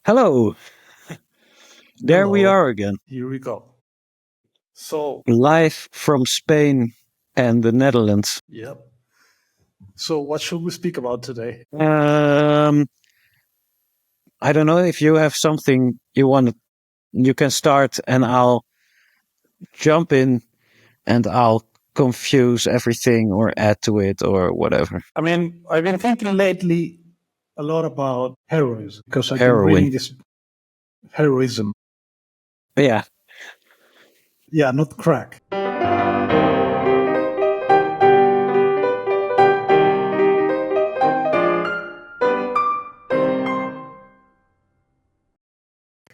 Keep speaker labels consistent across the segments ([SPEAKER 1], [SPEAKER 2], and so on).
[SPEAKER 1] Hello, there we
[SPEAKER 2] Hello,
[SPEAKER 1] are again,
[SPEAKER 2] here we go. So,
[SPEAKER 1] live from Spain and the Netherlands.
[SPEAKER 2] yep. So, what should we speak about today?
[SPEAKER 1] Um, I don't know if you have something you want. You can start, and I'll jump in, and I'll confuse everything or add to it or whatever.
[SPEAKER 2] I mean, I've been thinking lately a lot about heroism because I've been
[SPEAKER 1] Heroin.
[SPEAKER 2] reading this heroism.
[SPEAKER 1] Yeah.
[SPEAKER 2] Yeah, not crack.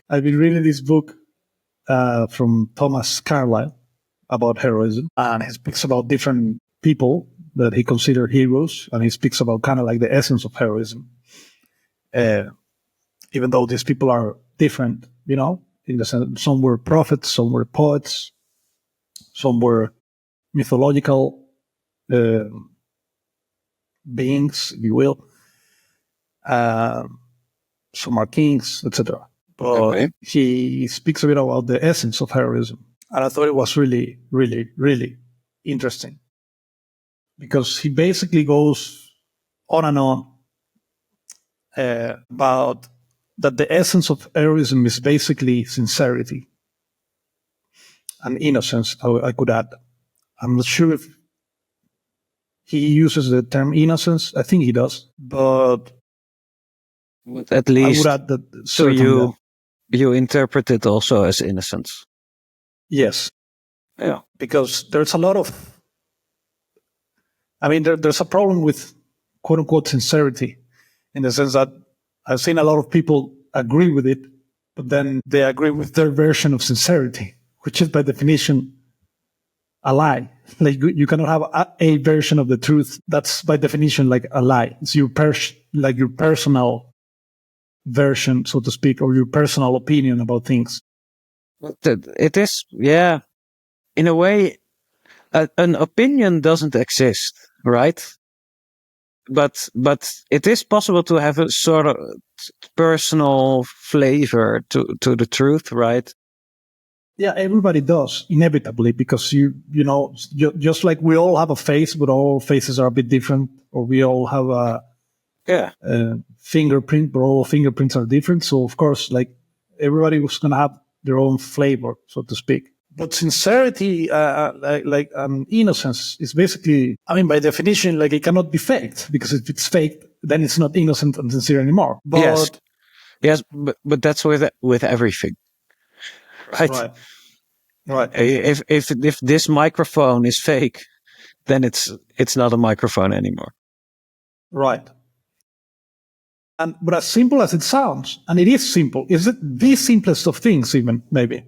[SPEAKER 2] I've been reading this book from Thomas Carlyle about heroism, and he speaks about different people that he considered heroes, and he speaks about kind of like the essence of heroism. Even though these people are different, in the sense some were prophets, some were poets, some were mythological uh, beings, if you will. Some are kings, etc. But
[SPEAKER 1] Okay.
[SPEAKER 2] he speaks a bit about the essence of heroism, and I thought it was really, really, really interesting because he basically goes on and on about that the essence of heroism is basically sincerity and innocence. I could add. I'm not sure if he uses the term innocence. I think he does, but
[SPEAKER 1] At
[SPEAKER 2] I would
[SPEAKER 1] least
[SPEAKER 2] add that
[SPEAKER 1] so
[SPEAKER 2] certainly.
[SPEAKER 1] you interpret it also as innocence.
[SPEAKER 2] Yes,
[SPEAKER 1] Yeah.
[SPEAKER 2] because there's a lot of. I mean, there's a problem with quote unquote sincerity, in the sense that I've seen a lot of people agree with it, but then they agree with their version of sincerity, which is by definition a lie. Like you cannot have a version of the truth. That's by definition like a lie. It's your your personal version, so to speak, or your personal opinion about things.
[SPEAKER 1] It is, yeah. In a way, an opinion doesn't exist, right? But it is possible to have a sort of personal flavor to the truth, right?
[SPEAKER 2] Yeah, everybody does inevitably because just like we all have a face, but all faces are a bit different, or we all have
[SPEAKER 1] Yeah.
[SPEAKER 2] a fingerprint, but all fingerprints are different. So of course, like everybody was gonna have their own flavor, so to speak. But sincerity, innocence, is basically, I mean, by definition, like it cannot be faked because if it's faked, then it's not innocent and sincere anymore.
[SPEAKER 1] Yes.
[SPEAKER 2] But
[SPEAKER 1] Yes, but that's with everything, right?
[SPEAKER 2] right.
[SPEAKER 1] If this microphone is fake, then it's not a microphone anymore.
[SPEAKER 2] Right. But as simple as it sounds, and it is simple, is it the simplest of things, even maybe?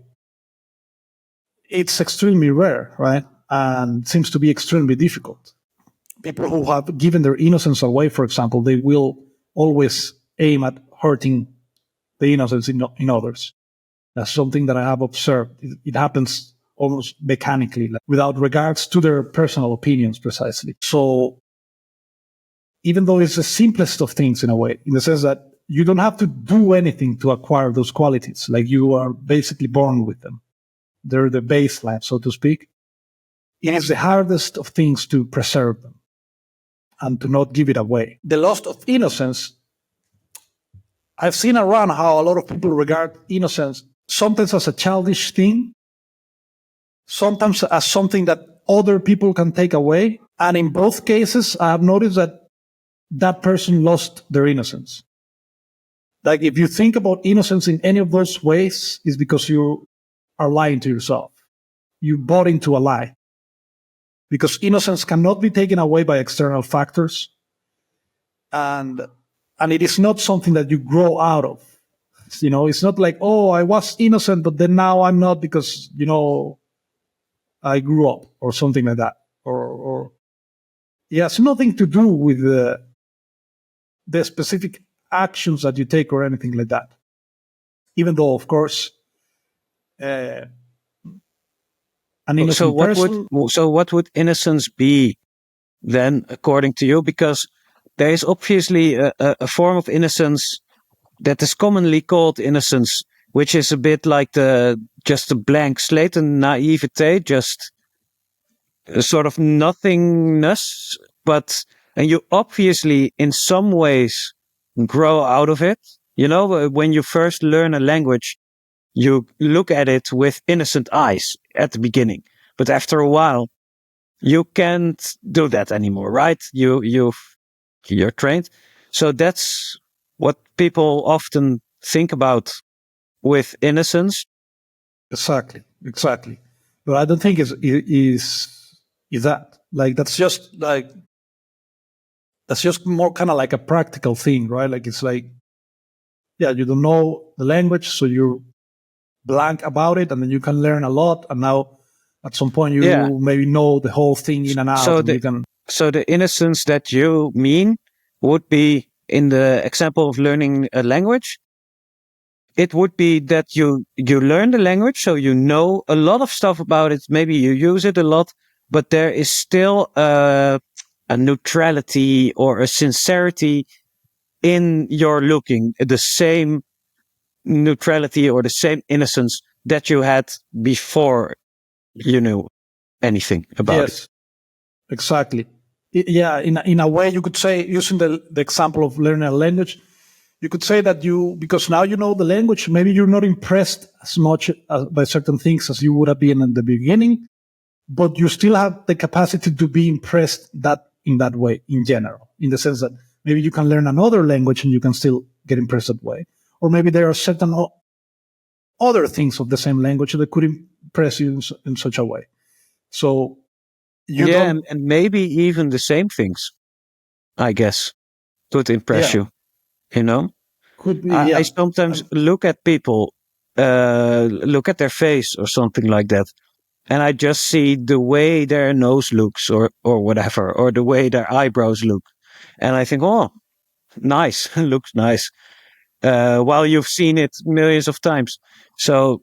[SPEAKER 2] It's extremely rare, right? And seems to be extremely difficult. People who have given their innocence away, for example, they will always aim at hurting the innocence in others. That's something that I have observed. It happens almost mechanically, like, without regards to their personal opinions, precisely. So even though it's the simplest of things in a way, in the sense that you don't have to do anything to acquire those qualities. Like you are basically born with them. They're the baseline, so to speak. It is the hardest of things to preserve them and to not give it away. The loss of innocence, I've seen around how a lot of people regard innocence sometimes as a childish thing, sometimes as something that other people can take away. And in both cases, I have noticed that person lost their innocence. Like if you think about innocence in any of those ways, it's because you are lying to yourself. You bought into a lie. Because innocence cannot be taken away by external factors. And it is not something that you grow out of. It's not like, oh, I was innocent, but then now I'm not because, I grew up or something like that. Or it has nothing to do with the specific actions that you take or anything like that. Even though, of course, an innocent person.
[SPEAKER 1] So what would innocence be then, according to you? Because there is obviously a form of innocence that is commonly called innocence, which is a bit like just a blank slate and naivete, just a sort of nothingness, and you obviously in some ways grow out of it. You know, when you first learn a language, you look at it with innocent eyes at the beginning, but after a while, you can't do that anymore, right? You're trained. So that's what people often think about with innocence.
[SPEAKER 2] Exactly, exactly. But I don't think is that like that's just more kind of like a practical thing, right? Like it's like, yeah, you don't know the language, so you're blank about it, and then you can learn a lot, and now at some point
[SPEAKER 1] Yeah.
[SPEAKER 2] you maybe know the whole thing in and out,
[SPEAKER 1] So
[SPEAKER 2] and you can.
[SPEAKER 1] so the innocence that you mean would be in the example of learning a language. It would be that you learn the language, so you know a lot of stuff about it. Maybe you use it a lot, but there is still a neutrality or a sincerity in your looking, the same neutrality or the same innocence that you had before you knew anything about it.
[SPEAKER 2] Yes, exactly. Yeah, in a way, you could say, using the example of learning a language, you could say that because now you know the language, maybe you're not impressed as much by certain things as you would have been in the beginning, but you still have the capacity to be impressed in that way in general, in the sense that maybe you can learn another language and you can still get impressed that way. Or maybe there are certain other things of the same language that could impress you in such a way. So you don't.
[SPEAKER 1] And maybe even the same things, I guess, could impress
[SPEAKER 2] Yeah,
[SPEAKER 1] you know?
[SPEAKER 2] could be.
[SPEAKER 1] I
[SPEAKER 2] Yeah,
[SPEAKER 1] sometimes look at people, look at their face or something like that, and I just see the way their nose looks or whatever, or the way their eyebrows look. And I think, oh, nice, looks nice. While you've seen it millions of times. So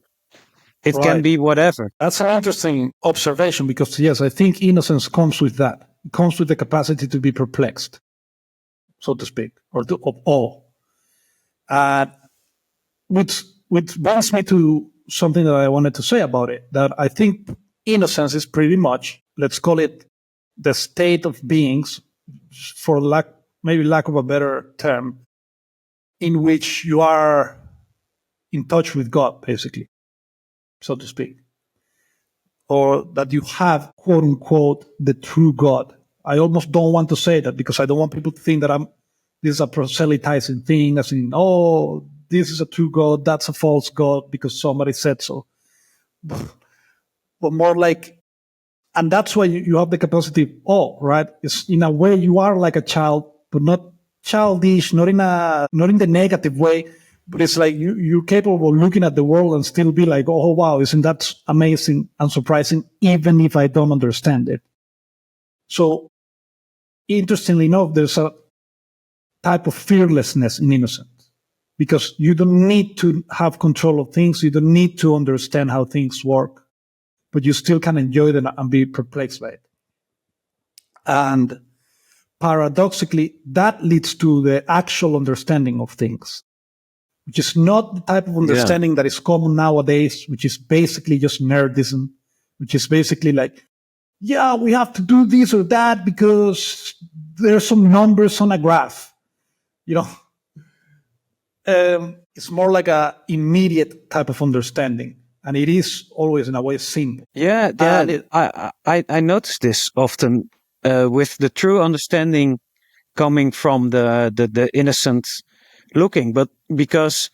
[SPEAKER 1] it can
[SPEAKER 2] right.
[SPEAKER 1] be whatever.
[SPEAKER 2] That's an interesting observation, because yes, I think innocence comes with that. It comes with the capacity to be perplexed, so to speak, or of awe. Uh, which brings me to something that I wanted to say about it. That I think innocence is pretty much, let's call it, the state of beings, for lack of a better term, in which you are in touch with God, basically, so to speak, or that you have, quote unquote, the true God. I almost don't want to say that, because I don't want people to think that this is a proselytizing thing, as in, oh, this is a true God, that's a false God because somebody said so. But more like, and that's why you have the capacity of awe, right? It's, in a way, you are like a child, but not childish, not in the negative way, but it's like you're capable of looking at the world and still be like, oh wow, isn't that amazing and surprising, even if I don't understand it. So interestingly enough, there's a type of fearlessness in innocence, because you don't need to have control of things, you don't need to understand how things work, but you still can enjoy them and be perplexed by it. And paradoxically, that leads to the actual understanding of things, which is not the type of understanding that is common nowadays, which is basically just nerdism, which is basically like, yeah, we have to do this or that because there's some numbers on a graph. You know, it's more like a immediate type of understanding, and it is always in a way simple.
[SPEAKER 1] Yeah, I notice this often with the true understanding coming from the innocent looking, but because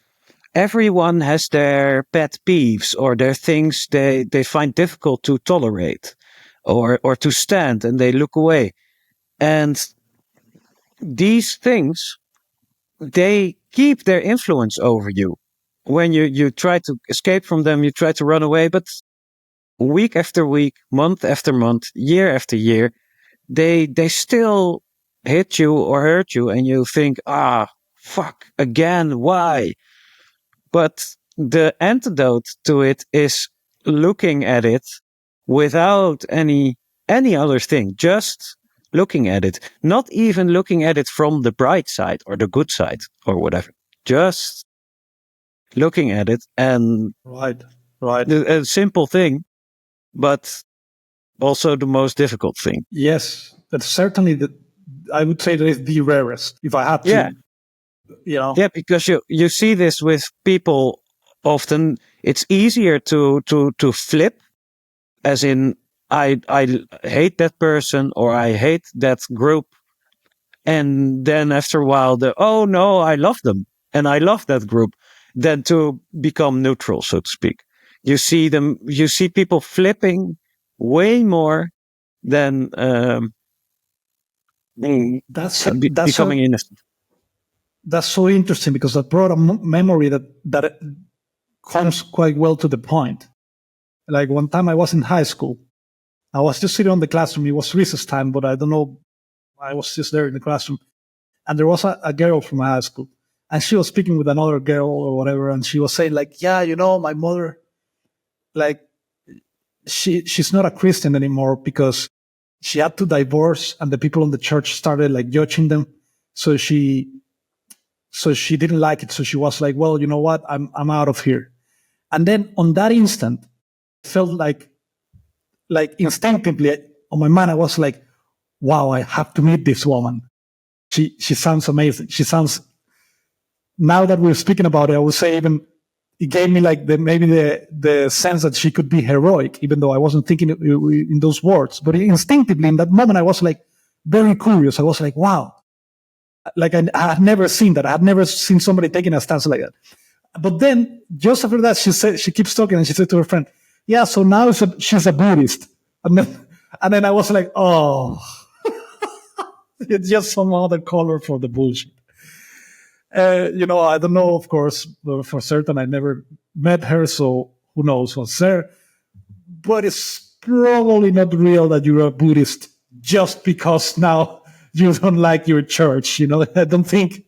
[SPEAKER 1] everyone has their pet peeves or their things they find difficult to tolerate or to stand, and they look away. And these things, they keep their influence over you. When you try to escape from them, you try to run away, but week after week, month after month, year after year, they still hit you or hurt you, and you think, fuck again, why? But the antidote to it is looking at it without any other thing, just looking at it, not even looking at it from the bright side or the good side or whatever. just looking at it, and
[SPEAKER 2] Right. Right.
[SPEAKER 1] a simple thing, but also the most difficult thing.
[SPEAKER 2] Yes, that's certainly I would say that is the rarest. If I had
[SPEAKER 1] Yeah,
[SPEAKER 2] to, you know.
[SPEAKER 1] yeah, because you see this with people often. It's easier to flip, as in I hate that person or I hate that group, and then after a while oh no, I love them and I love that group, than to become neutral, so to speak. You see people flipping way more than
[SPEAKER 2] That's that's
[SPEAKER 1] becoming
[SPEAKER 2] a
[SPEAKER 1] innocent.
[SPEAKER 2] that's so interesting because that brought a memory that comes quite well to the point. Like one time I was in high school, I was just sitting on the classroom. It was recess time, but I don't know. I was just there in the classroom, and there was a girl from my high school, and she was speaking with another girl or whatever, and she was saying like, "Yeah, my mother, like, she's not a Christian anymore because she had to divorce, and the people in the church started like judging them. So she didn't like it. So she was like, well, you know what? I'm out of here." And then on that instant, I felt like instinctively on my mind, I was like, wow, I have to meet this woman. She sounds amazing. She sounds, now that we're speaking about it, I would say even it gave me like maybe the sense that she could be heroic, even though I wasn't thinking in those words. But instinctively in that moment, I was like very curious. I was like, wow, like I had never seen that. I had never seen somebody taking a stance like that. But then just after that, she keeps talking and she said to her friend, yeah, so now she's a Buddhist. And then I was like, oh, it's just some other color for the bullshit. I don't know, of course, for certain. I never met her, so who knows what's there. But it's probably not real that you're a Buddhist just because now you don't like your church. I don't think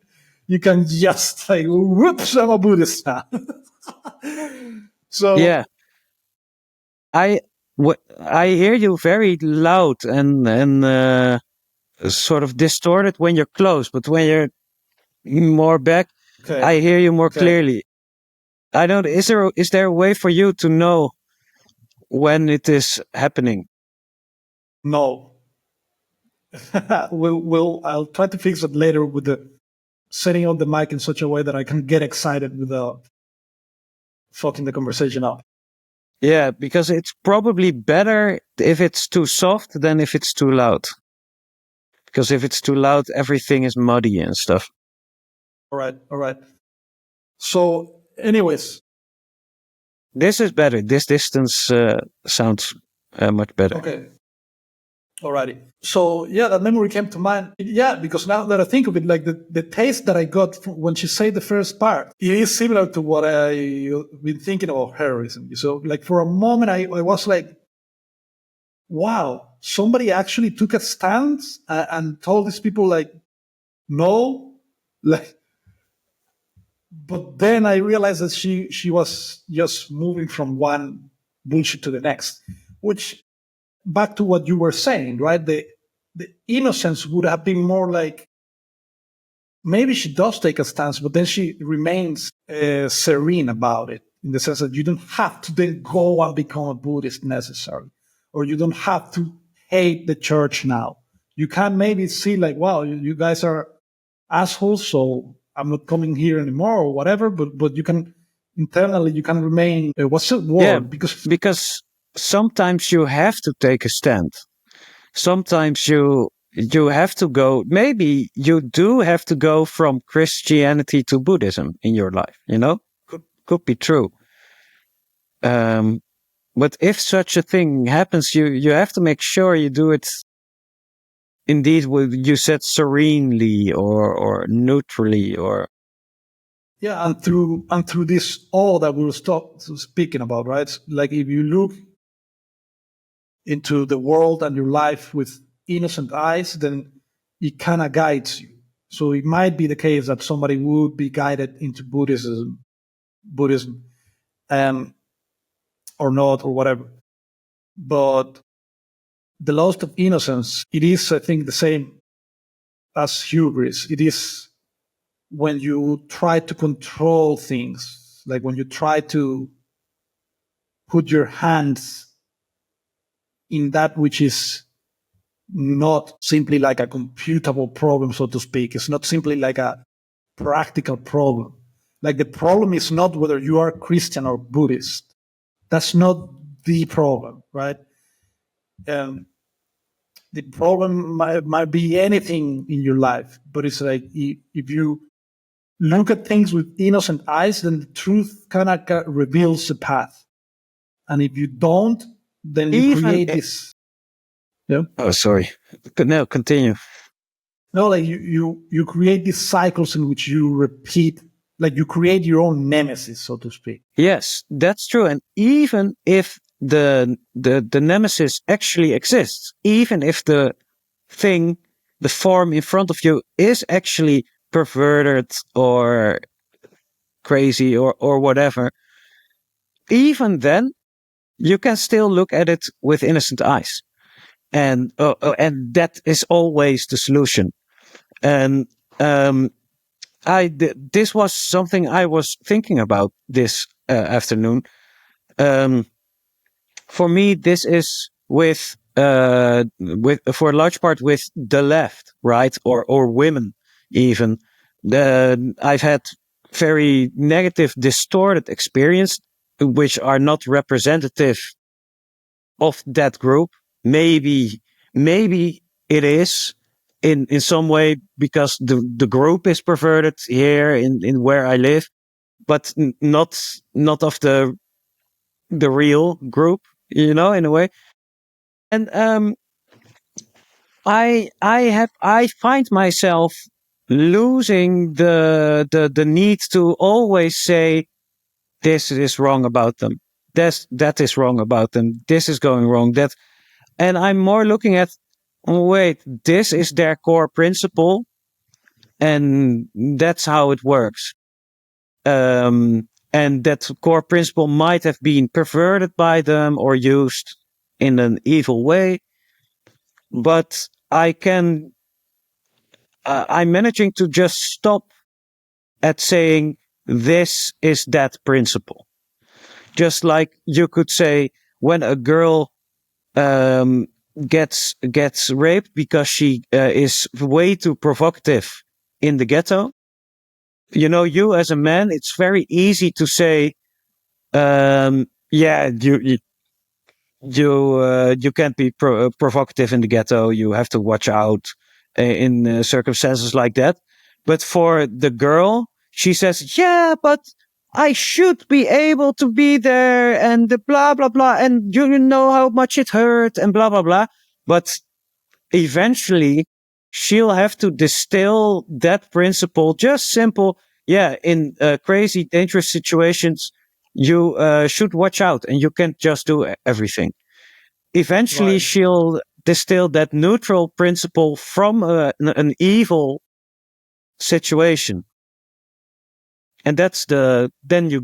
[SPEAKER 2] you can just like, whoops, I'm a Buddhist now. So
[SPEAKER 1] Yeah, I hear you very loud and sort of distorted when you're close, but when you're more back,
[SPEAKER 2] okay,
[SPEAKER 1] I hear you more
[SPEAKER 2] okay,
[SPEAKER 1] clearly. I don't. Is there a way for you to know when it is happening?
[SPEAKER 2] no. I'll try to fix it later with the setting up the mic in such a way that I can get excited without fucking the conversation up.
[SPEAKER 1] Yeah, because it's probably better if it's too soft than if it's too loud. Because if it's too loud, everything is muddy and stuff.
[SPEAKER 2] All right. So, anyways,
[SPEAKER 1] This is better. This distance sounds much better.
[SPEAKER 2] okay. Alrighty. So yeah, that memory came to mind. Yeah, because now that I think of it, like the taste that I got when she said the first part, it is similar to what I've been thinking about heroism. So like for a moment, I was like, wow, somebody actually took a stance and told these people like, no, like. But then I realized that she was just moving from one bullshit to the next, which back to what you were saying, right? The innocence would have been more like maybe she does take a stance, but then she remains serene about it in the sense that you don't have to then go and become a Buddhist necessarily, or you don't have to hate the church now. You can maybe see like, wow, you guys are assholes, so I'm not coming here anymore or whatever. But you can internally you can remain. What's the word?
[SPEAKER 1] Yeah, because sometimes you have to take a stand. Sometimes you have to go. Maybe you do have to go from Christianity to Buddhism in your life. Could be true. But if such a thing happens, you have to make sure you do it. Indeed, you said serenely or neutrally or
[SPEAKER 2] yeah, and through this all that we were speaking about, right? Like if you look into the world and your life with innocent eyes, then it kind of guides you. So it might be the case that somebody would be guided into Buddhism, or not, or whatever. But the loss of innocence, it is, I think, the same as hubris. It is when you try to control things, like when you try to put your hands in that which is not simply like a computable problem, so to speak. It's not simply like a practical problem. Like the problem is not whether you are Christian or Buddhist. That's not the problem, right? The problem might be anything in your life, but it's like if you look at things with innocent eyes, then the truth kind of reveals the path. And if you don't, then you
[SPEAKER 1] Even
[SPEAKER 2] create this. Yeah.
[SPEAKER 1] oh, sorry. No, continue.
[SPEAKER 2] No, like you create these cycles in which you repeat, like you create your own nemesis, so to speak.
[SPEAKER 1] Yes, that's true. And even if the nemesis actually exists, even if the thing, the form in front of you is actually perverted or crazy or whatever, even then you can still look at it with innocent eyes. And that is always the solution. And this was something I was thinking about this afternoon. For me, this is with for a large part with the left, right, or women even. I've had very negative, distorted experience, which are not representative of that group. Maybe it is in some way because the group is perverted here in where I live, but not of the real group, in a way. And I find myself losing the need to always say this is wrong about them. That is wrong about them. This is going wrong. And I'm more looking at, wait, this is their core principle, and that's how it works. And that core principle might have been perverted by them or used in an evil way, but I'm managing to just stop at saying this is that principle. Just like you could say when a girl gets raped because she is way too provocative in the ghetto. You as a man, it's very easy to say, yeah, you can't be provocative in the ghetto. You have to watch out in circumstances like that. But for the girl, she says, yeah, but I should be able to be there and the blah, blah, blah. And you know how much it hurt and blah, blah, blah. But eventually she'll have to distill that principle, just simple. Yeah. In crazy, dangerous situations, you should watch out and you can't just do everything. Eventually
[SPEAKER 2] Right.
[SPEAKER 1] she'll distill that neutral principle from an evil situation. And that's then you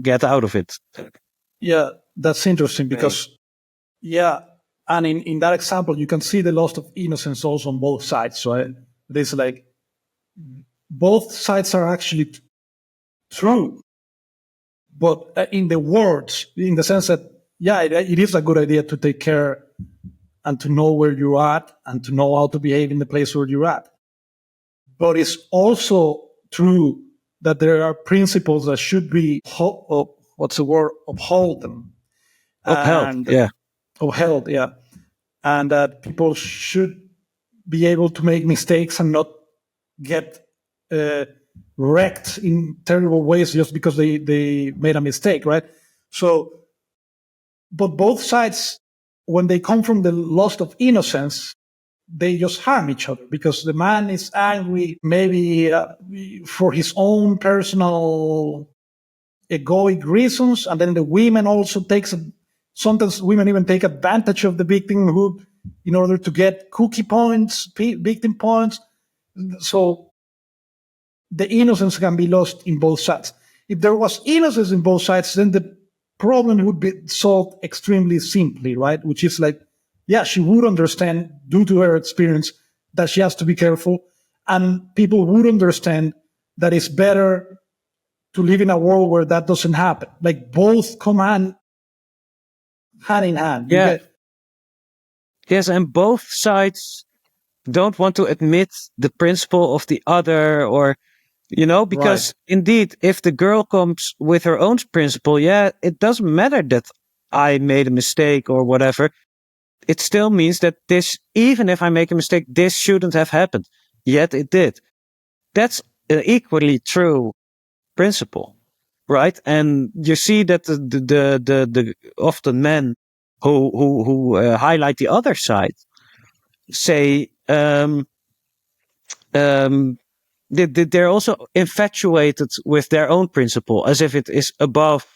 [SPEAKER 1] get out of it.
[SPEAKER 2] Yeah, that's interesting because, yeah, and in that example, you can see the loss of innocence also on both sides, right? There's like both sides are actually true, but in the words, in the sense that, yeah, it is a good idea to take care and to know where you're at and to know how to behave in the place where you're at. But it's also true that there are principles that should be, what's the word, upholden.
[SPEAKER 1] Upheld,
[SPEAKER 2] And
[SPEAKER 1] yeah.
[SPEAKER 2] upheld, yeah. And that people should be able to make mistakes and not get wrecked in terrible ways just because they made a mistake, right? So, but both sides, when they come from the loss of innocence, they just harm each other because the man is angry maybe for his own personal egoic reasons, and then the women also sometimes women even take advantage of the victimhood in order to get cookie points, victim points. So the innocence can be lost in both sides. If there was innocence in both sides, then the problem would be solved extremely simply, right? Which is like, yeah, she would understand due to her experience that she has to be careful, and people would understand that it's better to live in a world where that doesn't happen. Like both come hand in hand.
[SPEAKER 1] Yeah. Yes, and both sides don't want to admit the principle of the other, or because indeed, if the girl comes with her own principle, yeah, it doesn't matter that I made a mistake or whatever. It still means that this, even if I make a mistake, this shouldn't have happened. Yet it did. That's an equally true principle, right? And you see that the often men who highlight the other side say they're also infatuated with their own principle as if it is above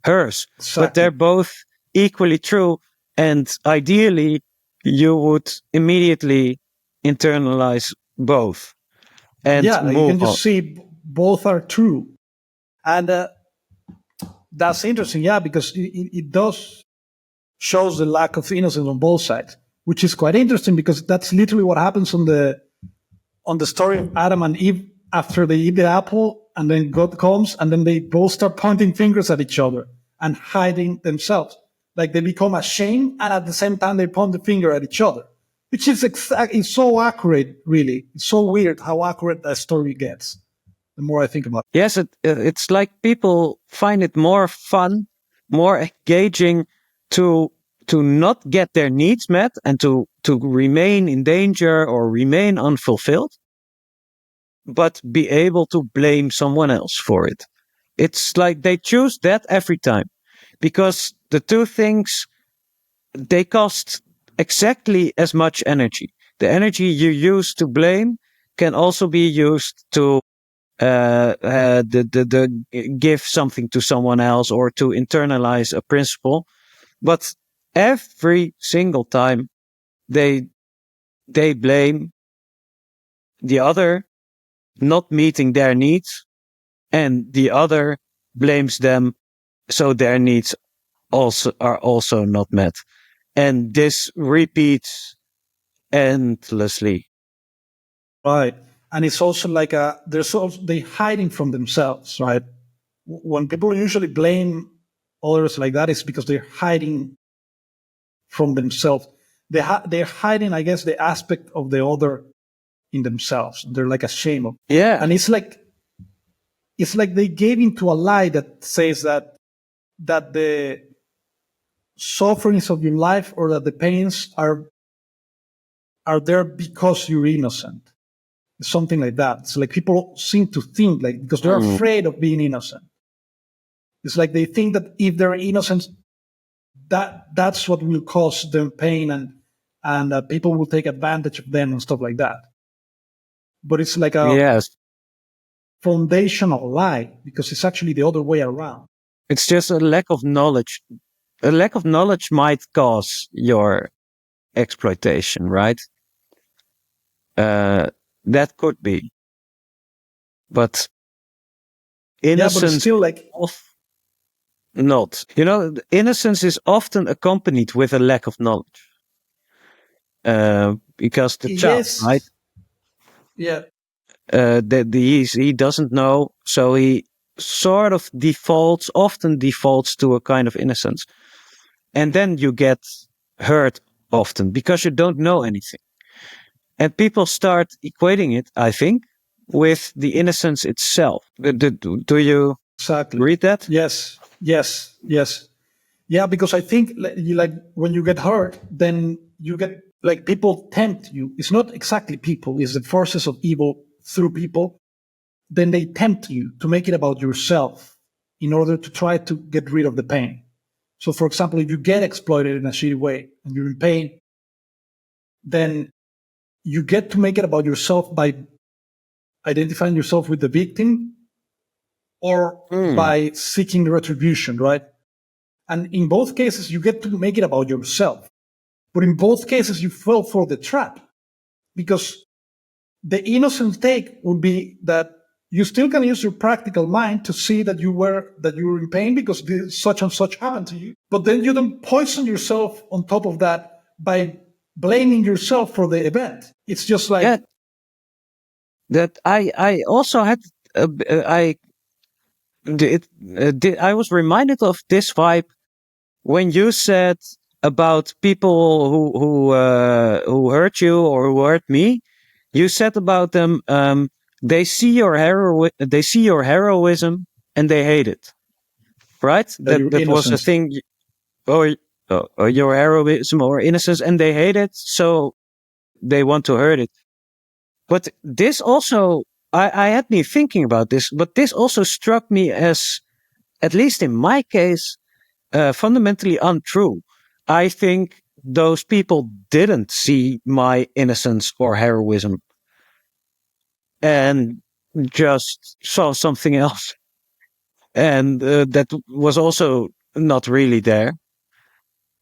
[SPEAKER 1] hers.
[SPEAKER 2] Exactly.
[SPEAKER 1] But they're both equally true, and ideally you would immediately internalize both and move
[SPEAKER 2] you can
[SPEAKER 1] on.
[SPEAKER 2] just see both are true. And that's interesting, because it does shows the lack of innocence on both sides, which is quite interesting because that's literally what happens on the story of Adam and Eve after they eat the apple, and then God comes, and then they both start pointing fingers at each other and hiding themselves. Like they become ashamed, and at the same time they point the finger at each other, which is it's so accurate, really. It's so weird how accurate that story gets. The more I think about it.
[SPEAKER 1] Yes, it's like people find it more fun, more engaging to not get their needs met and to remain in danger or remain unfulfilled, but be able to blame someone else for it. It's like they choose that every time, because the two things, they cost exactly as much energy. The energy you use to blame can also be used to give something to someone else or to internalize a principle. But every single time they blame the other not meeting their needs, and the other blames them, so their needs are also not met. And this repeats endlessly.
[SPEAKER 2] Right. And it's also like they hiding from themselves, right? When people usually blame others like that, it's because they're hiding from themselves. They're hiding, I guess, the aspect of the other in themselves. They're like ashamed of.
[SPEAKER 1] Yeah.
[SPEAKER 2] And it's like they gave into a lie that says that the sufferings of your life or that the pains are there because you're innocent. Something like that. It's like people seem to think like, because they're afraid of being innocent. It's like they think that if they're innocent, that's what will cause them pain, and people will take advantage of them and stuff like that. But it's like a foundational lie, because it's actually the other way around.
[SPEAKER 1] It's just a lack of knowledge. A lack of knowledge might cause your exploitation, right? That could be. But innocence,
[SPEAKER 2] but it's still like
[SPEAKER 1] not. Innocence is often accompanied with a lack of knowledge. Because the child, right?
[SPEAKER 2] Yeah.
[SPEAKER 1] He doesn't know, so he sort of often defaults to a kind of innocence. And then you get hurt often because you don't know anything. And people start equating it, I think, with the innocence itself. Do you read that?
[SPEAKER 2] Yes. Yeah, because I think like when you get hurt, then you get like people tempt you. It's not exactly people, it's the forces of evil through people. Then they tempt you to make it about yourself in order to try to get rid of the pain. So, for example, if you get exploited in a shitty way and you're in pain, then you get to make it about yourself by identifying yourself with the victim or by seeking retribution, right? And in both cases, you get to make it about yourself. But in both cases, you fall for the trap, because the innocent take would be that you still can use your practical mind to see that you were in pain because such and such happened to you. But then you don't poison yourself on top of that by blaming yourself for the event. It's just like
[SPEAKER 1] that I also had I was reminded of this vibe when you said about people who hurt you or who hurt me. You said about them, they see they see your heroism and they hate it, right?
[SPEAKER 2] Your
[SPEAKER 1] That was a
[SPEAKER 2] innocence.
[SPEAKER 1] thing, or your heroism or innocence, and they hate it, so they want to hurt it. But this also, I had me thinking about this, but this also struck me as, at least in my case, fundamentally untrue. I think those people didn't see my innocence or heroism and just saw something else. And that was also not really there.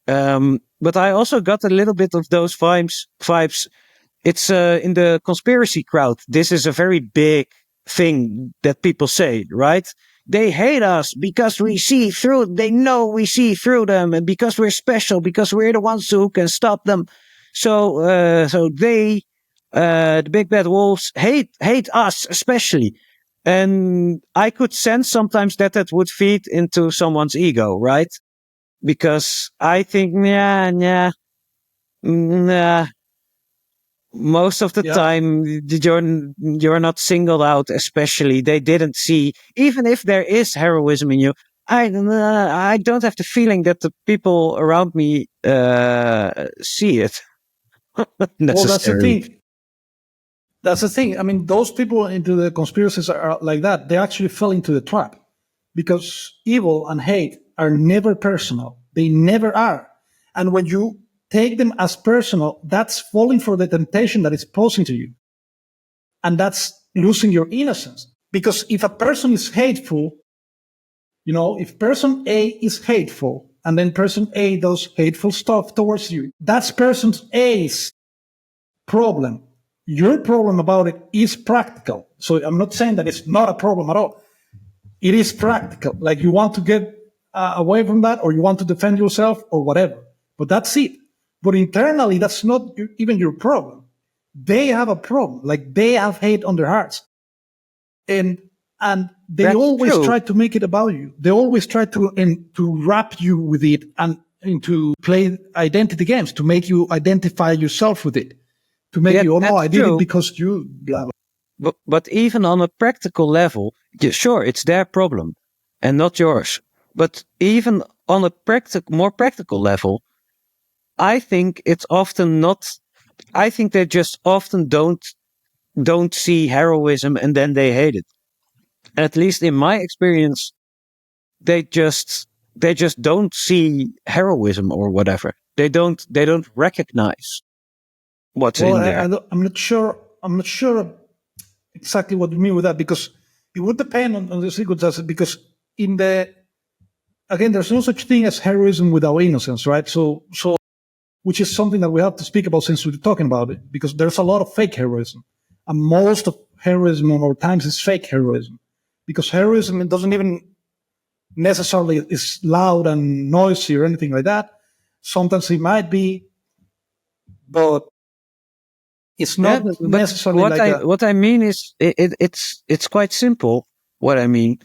[SPEAKER 1] But I also got a little bit of those vibes. It's in the conspiracy crowd. This is a very big thing that people say, right? They hate us because we see through. They know we see through them, and because we're special, because we're the ones who can stop them. So they, the big bad wolves, hate us especially. And I could sense sometimes that that would feed into someone's ego, right? Because I think, nah, most of the
[SPEAKER 2] Yeah.
[SPEAKER 1] time you're not singled out. Especially, they didn't see, even if there is heroism in you. I don't have the feeling that the people around me see it
[SPEAKER 2] Well, that's the
[SPEAKER 1] necessarily.
[SPEAKER 2] thing. That's the thing. I mean, those people into the conspiracies are like that. They actually fell into the trap because evil and hate are never personal. They never are. And when you take them as personal, that's falling for the temptation that is posing to you. And that's losing your innocence. Because if a person is hateful, if person A is hateful and then person A does hateful stuff towards you, that's person A's problem. Your problem about it is practical. So I'm not saying that it's not a problem at all. It is practical. Like you want to get away from that, or you want to defend yourself, or whatever. But that's it. But internally, that's not even your problem. They have a problem. Like they have hate on their hearts, and they
[SPEAKER 1] That's
[SPEAKER 2] always
[SPEAKER 1] true.
[SPEAKER 2] try to make it about you. They always try to wrap you with it and to play identity games to make you identify yourself with it. To make
[SPEAKER 1] Yeah,
[SPEAKER 2] you, oh no,
[SPEAKER 1] that's
[SPEAKER 2] I did it
[SPEAKER 1] true.
[SPEAKER 2] because you, blah, blah.
[SPEAKER 1] But even on a practical level, yeah, sure, it's their problem and not yours. But even on a more practical level, I think it's often not. I think they just often don't see heroism and then they hate it. At least in my experience, they just don't see heroism or whatever. They don't recognize what's
[SPEAKER 2] Well,
[SPEAKER 1] in there.
[SPEAKER 2] I'm not sure. I'm not sure exactly what you mean with that because it would depend on the circumstances. Because in the again, there's no such thing as heroism without innocence, right? So which is something that we have to speak about since we're talking about it, because there's a lot of fake heroism, and most of heroism on our times is fake heroism, because heroism it doesn't even necessarily is loud and noisy or anything like that. Sometimes it might be, but it's
[SPEAKER 1] Yeah,
[SPEAKER 2] not
[SPEAKER 1] but
[SPEAKER 2] necessarily like a.
[SPEAKER 1] what I mean is it's quite simple. What I mean,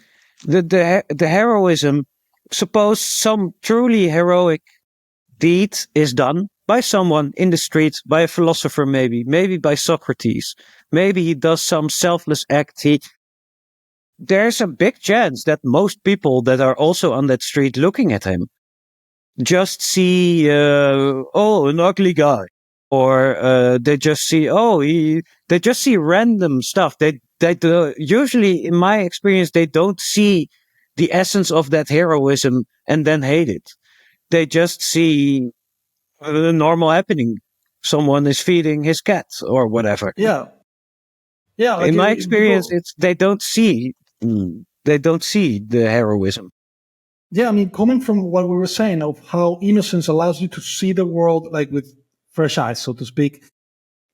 [SPEAKER 1] the heroism. Suppose some truly heroic deed is done by someone in the street, by a philosopher, maybe by Socrates. Maybe he does some selfless act. There's a big chance that most people that are also on that street looking at him just see, an ugly guy, or they just see, they just see random stuff. They do, usually, in my experience, they don't see the essence of that heroism and then hate it. They just see a normal happening. Someone is feeding his cat or whatever.
[SPEAKER 2] Yeah, yeah, like
[SPEAKER 1] In my experience,
[SPEAKER 2] people.
[SPEAKER 1] they don't see the heroism.
[SPEAKER 2] Yeah, I mean, coming from what we were saying of how innocence allows you to see the world like with fresh eyes, so to speak.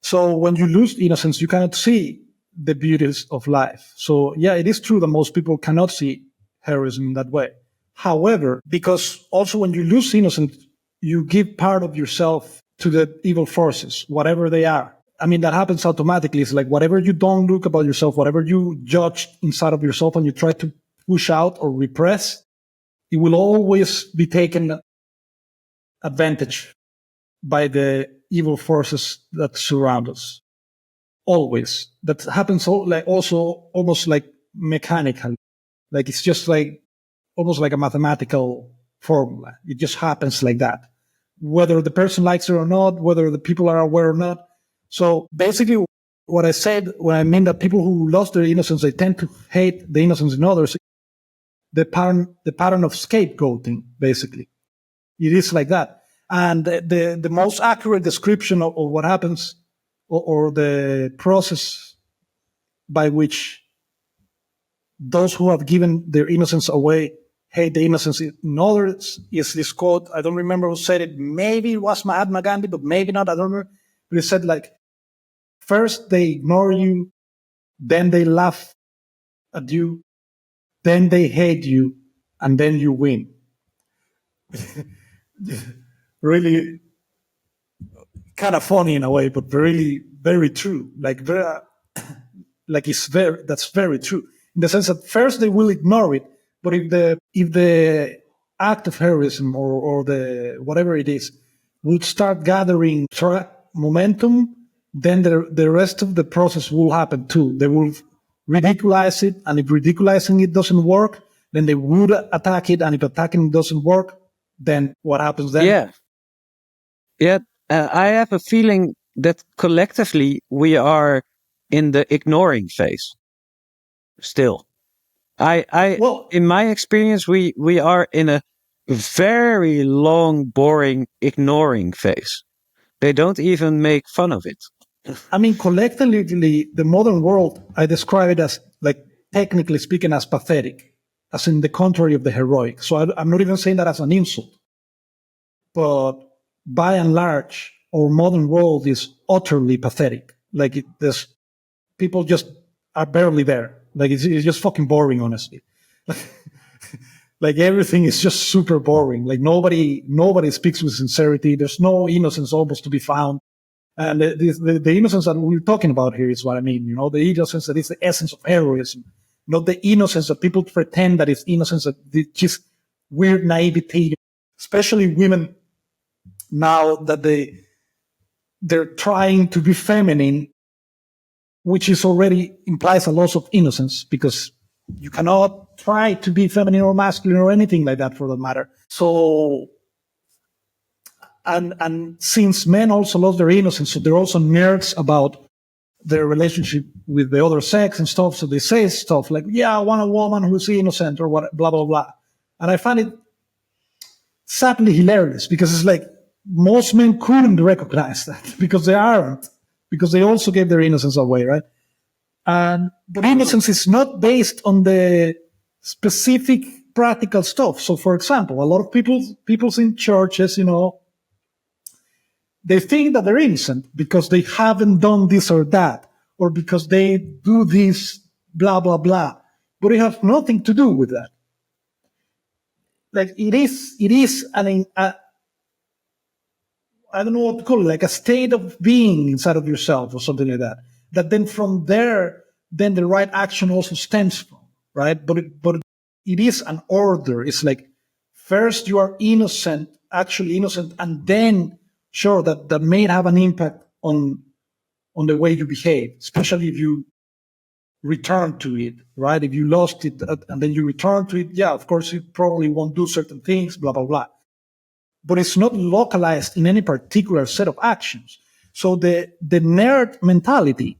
[SPEAKER 2] So when you lose innocence, you cannot see the beauties of life. So yeah, it is true that most people cannot see heroism in that way. However, because also when you lose innocence, you give part of yourself to the evil forces, whatever they are. I mean, that happens automatically. It's like whatever you don't look about yourself, whatever you judge inside of yourself and you try to push out or repress, it will always be taken advantage by the evil forces that surround us. Always. That happens also almost like mechanical. Like it's just like almost like a mathematical formula. It just happens like that. Whether the person likes it or not, whether the people are aware or not. So basically what I said when I mean that people who lost their innocence, they tend to hate the innocence in others, the pattern of scapegoating, basically. It is like that. And the most accurate description of what happens or the process by which those who have given their innocence away hate the innocence in others is this quote. I don't remember who said it. Maybe it was Mahatma Gandhi, but maybe not. I don't remember. But it said like, first they ignore you, then they laugh at you, then they hate you, and then you win. Really kind of funny in a way, but really very true. Like that's very true. In the sense that first they will ignore it, but if the act of heroism or the whatever it is would start gathering momentum, then the rest of the process will happen too. They will ridiculize it, and if ridiculizing it doesn't work, then they would attack it, and if attacking doesn't work, then what happens then?
[SPEAKER 1] Yeah. I have a feeling that collectively we are in the ignoring phase. Still,
[SPEAKER 2] Well,
[SPEAKER 1] in my experience, we are in a very long, boring ignoring phase. They don't even make fun of it.
[SPEAKER 2] I mean, collectively, the modern world, I describe it as, like, technically speaking, as pathetic, as in the contrary of the heroic. So I'm not even saying that as an insult. But by and large, our modern world is utterly pathetic. Like, there's people just are barely there. Like, it's just fucking boring, honestly. Like, everything is just super boring. Like, nobody speaks with sincerity. There's no innocence almost to be found. And the innocence that we're talking about here is what I mean, the innocence that is the essence of heroism, not the innocence that people pretend that it's innocence, that it's just weird naivety, especially women now that they're trying to be feminine, which is already implies a loss of innocence because you cannot try to be feminine or masculine or anything like that for that matter. So, and since men also lost their innocence, so they're also nerds about their relationship with the other sex and stuff. So they say stuff like, yeah, I want a woman who's innocent or what, blah, blah, blah. And I find it sadly hilarious because it's like most men couldn't recognize that because they aren't, because they also gave their innocence away, right? But innocence is not based on the specific practical stuff. So, for example, a lot of people's in churches, they think that they're innocent because they haven't done this or that, or because they do this, blah, blah, blah. But it has nothing to do with that. Like, it is I don't know what to call it, like a state of being inside of yourself or something like that. That then from there, then the right action also stems from, right? But it is an order. It's like, first you are innocent, actually innocent, and then sure, that may have an impact on the way you behave, especially if you return to it, right? If you lost it and then you return to it, yeah, of course, you probably won't do certain things, blah, blah, blah. But it's not localized in any particular set of actions. So the nerd mentality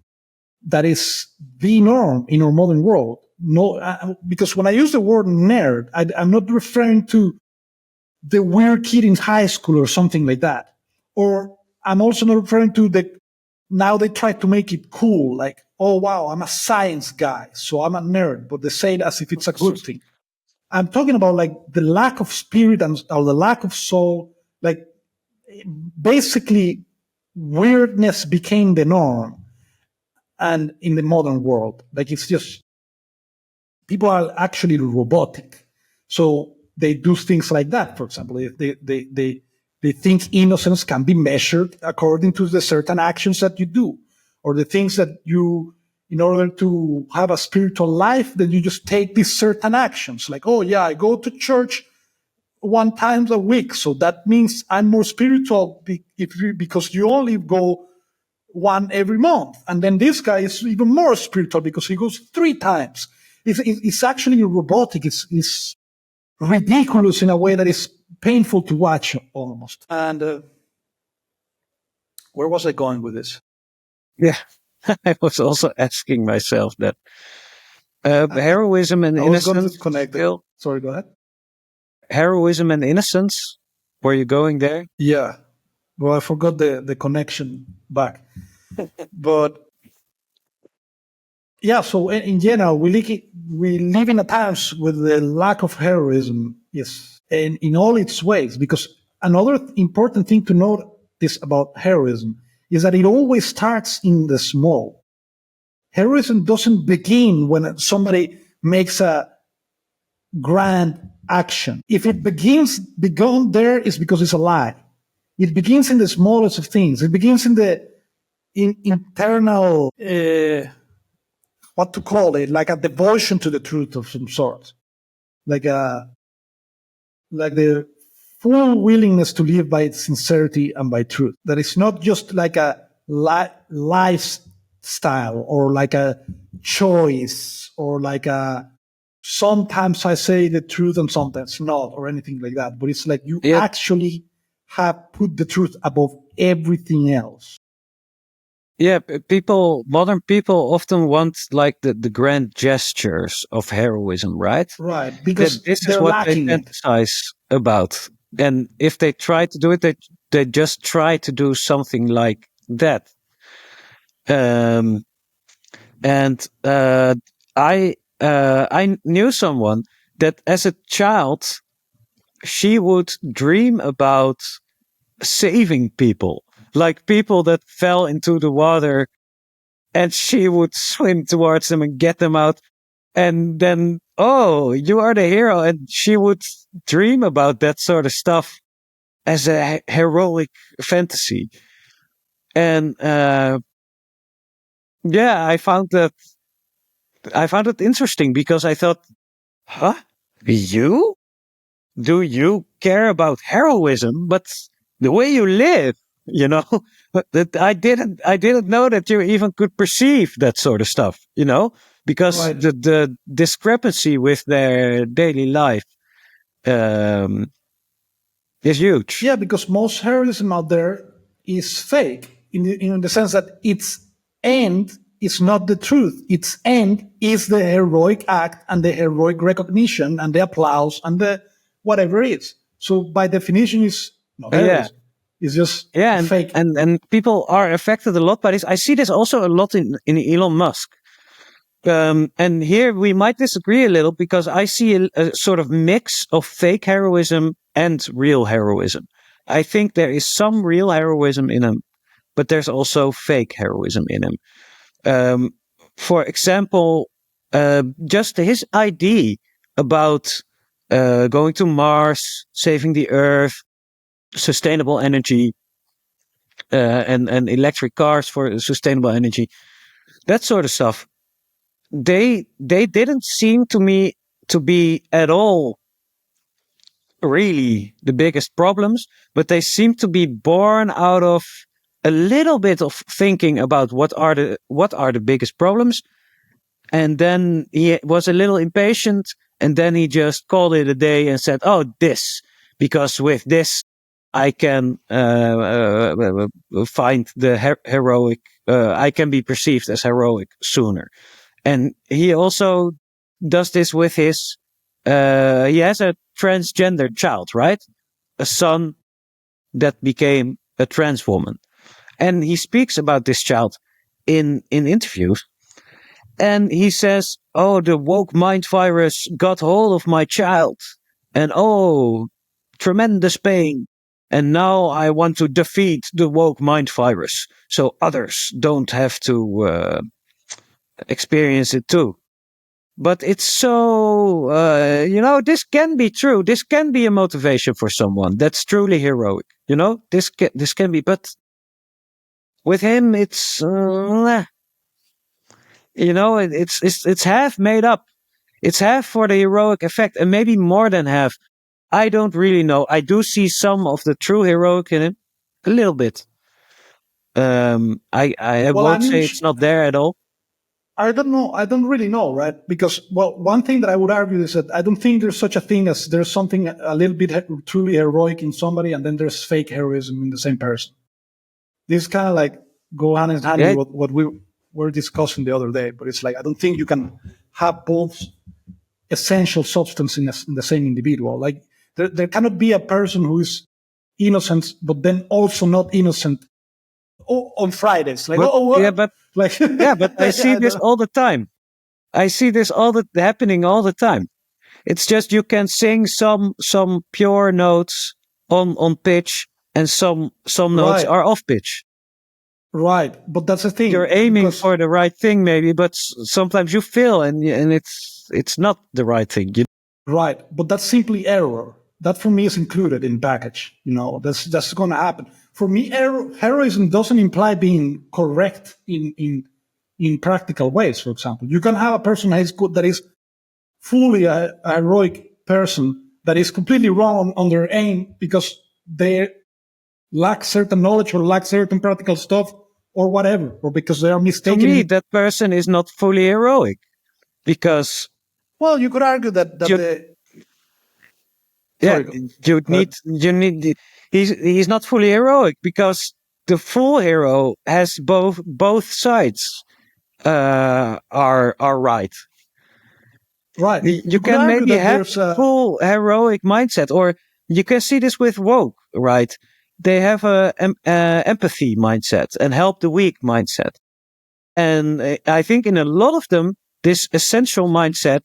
[SPEAKER 2] that is the norm in our modern world, because when I use the word nerd, I'm not referring to the weird kid in high school or something like that. Or I'm also not referring to now they try to make it cool, like, oh, wow, I'm a science guy, so I'm a nerd, but they say it as if it's a good thing. I'm talking about like the lack of spirit or the lack of soul. Like, basically, weirdness became the norm. And in the modern world, like, it's just, people are actually robotic. So they do things like that. For example, they think innocence can be measured according to the certain actions that you do. or the things that you, in order to have a spiritual life, then you just take these certain actions. Like, oh yeah, I go to church 1 time a week, so that means I'm more spiritual because you only go one every month. And then this guy is even more spiritual because he goes 3 times. It's actually robotic. It's ridiculous in a way that is painful to watch almost. And where was I going with this?
[SPEAKER 1] Yeah, I was also asking myself that. Heroism and
[SPEAKER 2] I was going to
[SPEAKER 1] innocence.
[SPEAKER 2] connect it.
[SPEAKER 1] Phil?
[SPEAKER 2] Sorry, go ahead.
[SPEAKER 1] Heroism and innocence. Were you going there?
[SPEAKER 2] Yeah. Well, I forgot the connection back. But yeah, so in general, we live in a times with the lack of heroism is in all its ways. Because another important thing to note is about heroism is that it always starts in the small. Heroism doesn't begin when somebody makes a grand action. If it begun there, it's because it's a lie. It begins in the smallest of things. It begins in the internal, what to call it, like a devotion to the truth of some sort, like the full willingness to live by sincerity and by truth. That it's not just like a lifestyle or like a choice or like a sometimes I say the truth and sometimes not or anything like that. But it's like you actually have put the truth above everything else.
[SPEAKER 1] Yeah, modern people often want like the grand gestures of heroism, right?
[SPEAKER 2] Right, because
[SPEAKER 1] this
[SPEAKER 2] they're
[SPEAKER 1] is what they
[SPEAKER 2] lacking it.
[SPEAKER 1] fantasize about. And if they try to do it, they just try to do something like that. And I knew someone that as a child, she would dream about saving people, like people that fell into the water, and she would swim towards them and get them out. And then, oh, you are the hero. And she would dream about that sort of stuff as a heroic fantasy. And yeah, I found it interesting because I thought, huh? You? Do you care about heroism? But the way you live, that I didn't know that you even could perceive that sort of stuff, because
[SPEAKER 2] Right.
[SPEAKER 1] the discrepancy with their daily life is huge.
[SPEAKER 2] Yeah, because most heroism out there is fake in the sense that its end is not the truth. Its end is the heroic act and the heroic recognition and the applause and the whatever it is. So by definition, it's not heroism. It's just fake.
[SPEAKER 1] And people are affected a lot by this. I see this also a lot in Elon Musk. And here we might disagree a little because I see a sort of mix of fake heroism and real heroism. I think there is some real heroism in him, but there's also fake heroism in him. For example, just his idea about going to Mars, saving the Earth, sustainable energy, and electric cars for sustainable energy, that sort of stuff. They didn't seem to me to be at all really the biggest problems, but they seem to be born out of a little bit of thinking about what are the biggest problems, and then he was a little impatient, and then he just called it a day and said, "Oh, this, because with this I can find the heroic. I can be perceived as heroic sooner." And he also does this with his, he has a transgender child, right? A son that became a trans woman. And he speaks about this child in interviews. And he says, oh, the woke mind virus got hold of my child. And oh, tremendous pain. And now I want to defeat the woke mind virus so others don't have to experience it too. But it's so, this can be true. This can be a motivation for someone that's truly heroic. This can be, but with him, it's it's half made up. It's half for the heroic effect, and maybe more than half. I don't really know. I do see some of the true heroic in him, a little bit. I
[SPEAKER 2] Well, I
[SPEAKER 1] won't
[SPEAKER 2] mean,
[SPEAKER 1] say it's not there at all.
[SPEAKER 2] I don't know. I don't really know, right? Because, well, one thing that I would argue is that I don't think there's such a thing as there's something a little bit truly heroic in somebody, and then there's fake heroism in the same person. This kind of like go hand in hand
[SPEAKER 1] Yeah,
[SPEAKER 2] with what we were discussing the other day. But it's like I don't think you can have both essential substance in the same individual. Like there cannot be a person who is innocent, but then also not innocent on Fridays. Like,
[SPEAKER 1] but
[SPEAKER 2] oh,
[SPEAKER 1] yeah,
[SPEAKER 2] what?
[SPEAKER 1] but
[SPEAKER 2] Like,
[SPEAKER 1] yeah, but I see
[SPEAKER 2] I
[SPEAKER 1] this
[SPEAKER 2] don't,
[SPEAKER 1] all the time. I see this happening all the time. It's just you can sing some pure notes on pitch, and some notes
[SPEAKER 2] right,
[SPEAKER 1] are off pitch.
[SPEAKER 2] right. But that's the
[SPEAKER 1] You're
[SPEAKER 2] thing
[SPEAKER 1] aiming
[SPEAKER 2] because
[SPEAKER 1] for the right thing, maybe, but sometimes you fail, and it's not the right thing.
[SPEAKER 2] right, but that's simply error. That for me is included in package. That's going to happen. For me, heroism doesn't imply being correct in practical ways. For example, you can have a person that is fully a heroic person that is completely wrong on their aim because they lack certain knowledge or lack certain practical stuff or whatever, or because they are
[SPEAKER 1] To me,
[SPEAKER 2] mistaken.
[SPEAKER 1] that person is not fully heroic because
[SPEAKER 2] Well, you could argue that
[SPEAKER 1] you
[SPEAKER 2] the
[SPEAKER 1] yeah
[SPEAKER 2] sorry, go ahead.
[SPEAKER 1] you need he's not fully heroic because the full hero has both sides are right.
[SPEAKER 2] Right.
[SPEAKER 1] You
[SPEAKER 2] You could
[SPEAKER 1] can
[SPEAKER 2] argue
[SPEAKER 1] maybe
[SPEAKER 2] that
[SPEAKER 1] have
[SPEAKER 2] there's a
[SPEAKER 1] full heroic mindset, or you can see this with woke, right? They have a empathy mindset and help the weak mindset, and I think in a lot of them, this essential mindset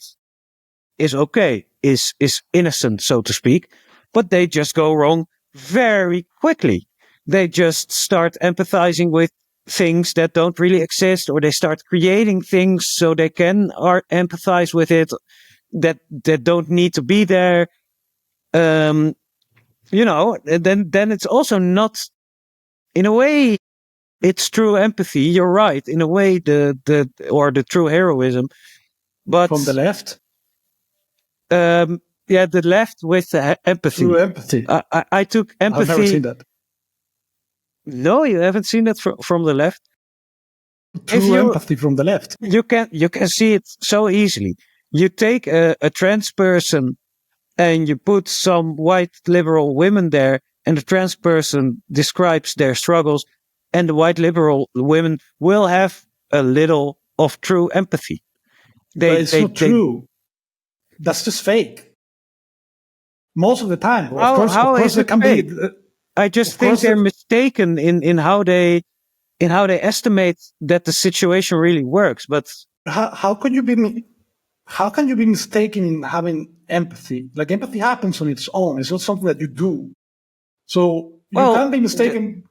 [SPEAKER 1] is okay, is innocent, so to speak, but they just go wrong very quickly. They just start empathizing with things that don't really exist, or they start creating things so they can empathize with it that don't need to be there. Um, then it's also not, in a way, it's true empathy. You're right, in a way, the true heroism, but
[SPEAKER 2] from the left
[SPEAKER 1] yeah, the left with
[SPEAKER 2] through
[SPEAKER 1] empathy.
[SPEAKER 2] empathy.
[SPEAKER 1] I took
[SPEAKER 2] I've never
[SPEAKER 1] empathy.
[SPEAKER 2] seen that.
[SPEAKER 1] No, you haven't seen that from the left. If
[SPEAKER 2] True empathy from the left.
[SPEAKER 1] you can see it so easily. You take a trans person and you put some white liberal women there, and the trans person describes their struggles, and the white liberal women will have a little of true empathy.
[SPEAKER 2] But it's not
[SPEAKER 1] They
[SPEAKER 2] true. That's just fake. Most of the time, of
[SPEAKER 1] how
[SPEAKER 2] course,
[SPEAKER 1] is
[SPEAKER 2] there
[SPEAKER 1] it
[SPEAKER 2] can be,
[SPEAKER 1] fake? I just
[SPEAKER 2] of
[SPEAKER 1] think
[SPEAKER 2] course,
[SPEAKER 1] they're mistaken in how they estimate that the situation really works. But
[SPEAKER 2] how can you be how can you be mistaken in having empathy? Like empathy happens on its own. It's not something that you do. So you
[SPEAKER 1] well,
[SPEAKER 2] can't be mistaken,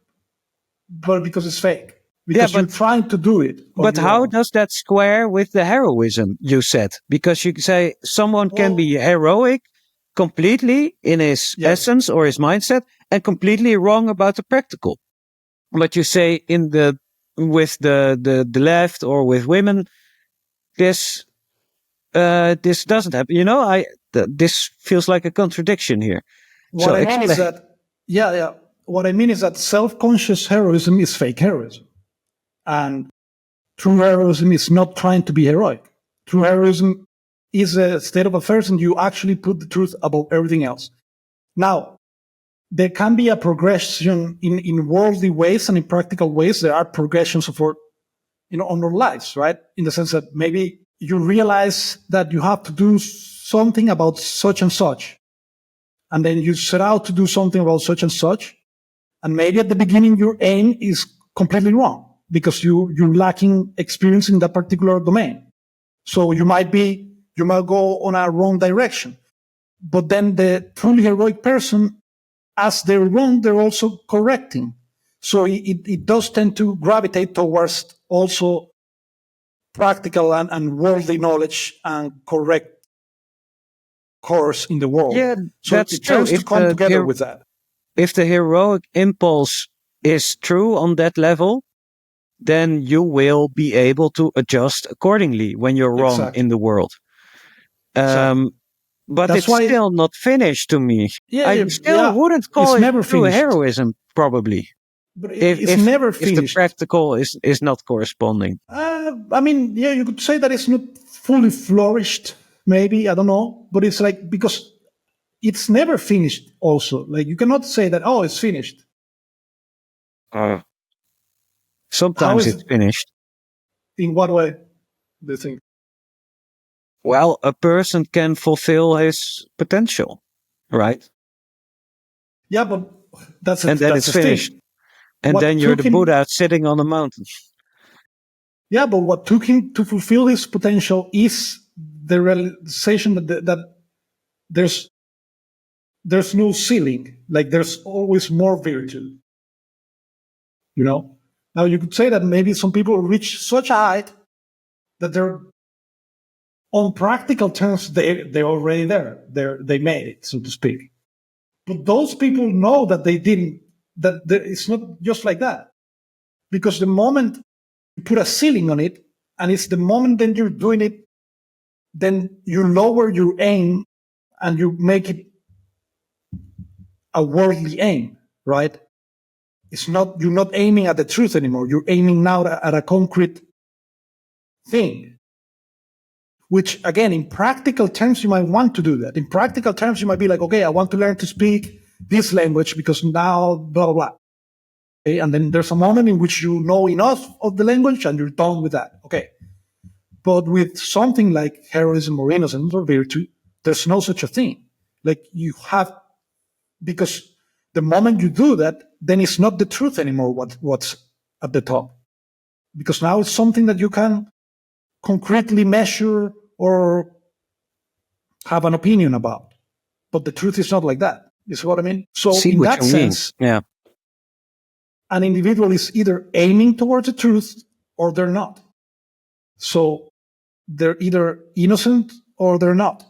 [SPEAKER 2] but because it's fake,
[SPEAKER 1] yeah,
[SPEAKER 2] because you're
[SPEAKER 1] but
[SPEAKER 2] trying to do it on your
[SPEAKER 1] how
[SPEAKER 2] own.
[SPEAKER 1] does that square with the heroism you said? Because you say someone can be
[SPEAKER 2] Well,
[SPEAKER 1] heroic completely in his
[SPEAKER 2] yes,
[SPEAKER 1] essence or his mindset, and completely wrong about the practical. But you say in the with the left or with women, this this doesn't happen. This feels like a contradiction here.
[SPEAKER 2] what
[SPEAKER 1] So
[SPEAKER 2] I mean is
[SPEAKER 1] explain.
[SPEAKER 2] that, yeah, yeah. What I mean is that self-conscious heroism is fake heroism, and true heroism is not trying to be heroic. True heroism is a state of affairs, and you actually put the truth above everything else. Now, there can be a progression in worldly ways and in practical ways. There are progressions of our, on our lives, right? In the sense that maybe you realize that you have to do something about such and such, and then you set out to do something about such and such, and maybe at the beginning your aim is completely wrong because you're lacking experience in that particular domain. So you might go on a wrong direction. But then the truly heroic person, as they're wrong, they're also correcting. So it does tend to gravitate towards also practical and worldly knowledge and correct course in the world.
[SPEAKER 1] Yeah,
[SPEAKER 2] So
[SPEAKER 1] that's
[SPEAKER 2] it
[SPEAKER 1] true.
[SPEAKER 2] tends to come together with that.
[SPEAKER 1] If the heroic impulse is true on that level, then you will be able to adjust accordingly when you're wrong
[SPEAKER 2] Exactly.
[SPEAKER 1] in the world.
[SPEAKER 2] Exactly.
[SPEAKER 1] But
[SPEAKER 2] That's
[SPEAKER 1] it's
[SPEAKER 2] why-
[SPEAKER 1] still not finished to me.
[SPEAKER 2] Yeah,
[SPEAKER 1] I still wouldn't call
[SPEAKER 2] it's
[SPEAKER 1] it
[SPEAKER 2] never
[SPEAKER 1] true
[SPEAKER 2] finished.
[SPEAKER 1] heroism, probably.
[SPEAKER 2] But
[SPEAKER 1] If
[SPEAKER 2] it's never
[SPEAKER 1] if the
[SPEAKER 2] finished.
[SPEAKER 1] practical is not corresponding.
[SPEAKER 2] I mean, yeah, you could say that it's not fully flourished. Maybe, I don't know, but it's like, because it's never finished. Also, like, you cannot say that, oh, it's finished. How
[SPEAKER 1] Sometimes
[SPEAKER 2] is
[SPEAKER 1] it's finished.
[SPEAKER 2] In what way do you think?
[SPEAKER 1] Well, a person can fulfill his potential, right?
[SPEAKER 2] Yeah, but that's
[SPEAKER 1] And then
[SPEAKER 2] that's
[SPEAKER 1] it's
[SPEAKER 2] the
[SPEAKER 1] finished.
[SPEAKER 2] thing.
[SPEAKER 1] And
[SPEAKER 2] What
[SPEAKER 1] then you're
[SPEAKER 2] took
[SPEAKER 1] the
[SPEAKER 2] him-
[SPEAKER 1] Buddha sitting on a mountain.
[SPEAKER 2] Yeah, but what took him to fulfill his potential is the realization that there's no ceiling. Like, there's always more virtue. You know. Now you could say that maybe some people reach such a height that they're, on practical terms, they're already there. They made it, so to speak. But those people know that they didn't. It's not just like that, because the moment you put a ceiling on it, and it's the moment that you're doing it, then you lower your aim and you make it a worldly aim, right? You're not aiming at the truth anymore. You're aiming now at a concrete thing, which, again, in practical terms, you might want to do that. In practical terms, you might be like, okay, I want to learn to speak this language because now blah, blah, blah. Okay? And then there's a moment in which you know enough of the language and you're done with that. Okay. But with something like heroism or innocence or virtue, there's no such a thing. Like, you have, because the moment you do that, then it's not the truth anymore what's at the top. Because now it's something that you can concretely measure or have an opinion about. But the truth is not like that. You see what I mean? So
[SPEAKER 1] See
[SPEAKER 2] in
[SPEAKER 1] what
[SPEAKER 2] that
[SPEAKER 1] you mean.
[SPEAKER 2] sense,
[SPEAKER 1] Yeah.
[SPEAKER 2] an individual is either aiming towards the truth or they're not. So they're either innocent or they're not.